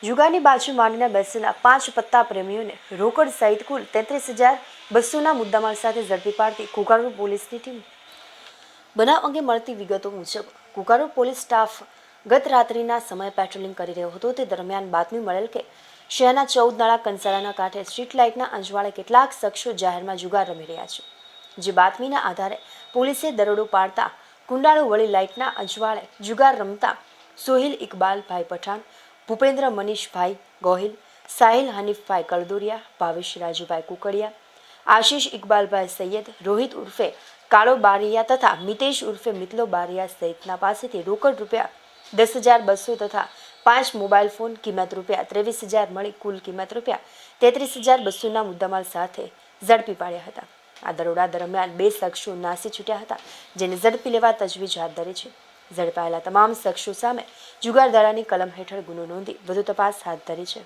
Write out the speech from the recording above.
જુગારની બાજુ માંડીને બેસેલા 5 પત્તા પ્રેમીઓને રોકડ સહિત કુલ 33,200ના મુદ્દામાલ સાથે ઝડપી પાડતી કુકારૂ પોલીસની ટીમ. બનાવ અંગે મળતી વિગતો મુજબ કુકારૂ પોલીસ સ્ટાફ ગત રાત્રિના સમયે પેટ્રોલિંગ કરી રહ્યો હતો. તે દરમિયાન બાતમી મળેલ કે શહેરના 14 નાળા કંસારાના કાંઠે સ્ટ્રીટ લાઇટના અંજવાળે કેટલાક શખ્સો જાહેરમાં જુગાર રમી રહ્યા છે. જે બાતમીના આધારે પોલીસે દરોડો પાડતા કુંડાળુ વળી લાઇટના અંજવાળે જુગાર રમતા સોહિલ ઇકબાલભાઈ પઠાણ, ભૂપેન્દ્ર મનીષભાઈ ગોહિલ, સાહિલ હનીફભાઈ કલદોરિયા, ભાવેશ રાજુભાઈ કુકડિયા, આશીષ ઇકબાલભાઈ સૈયદ, રોહિત ઉર્ફે કાળો બારિયા તથા મિતેશ ઉર્ફે મિતલો બારિયા સહિતના પાસેથી રોકડ રૂપિયા 10,200 તથા 5 મોબાઈલ ફોન કિંમત રૂપિયા 23,000 મળી કુલ કિંમત રૂપિયા 33,200ના મુદ્દામાલ સાથે ઝડપી પાડ્યા હતા. આ દરોડા દરમિયાન 2 શખ્સો નાસી છૂટ્યા હતા, જેને ઝડપી લેવા તજવીજ હાથ ધરી છે. ઝડપાયેલા તમામ શખ્સો સામે જુગારધારાની કલમ હેઠળ ગુનો નોંધી વધુ તપાસ હાથ ધરી છે.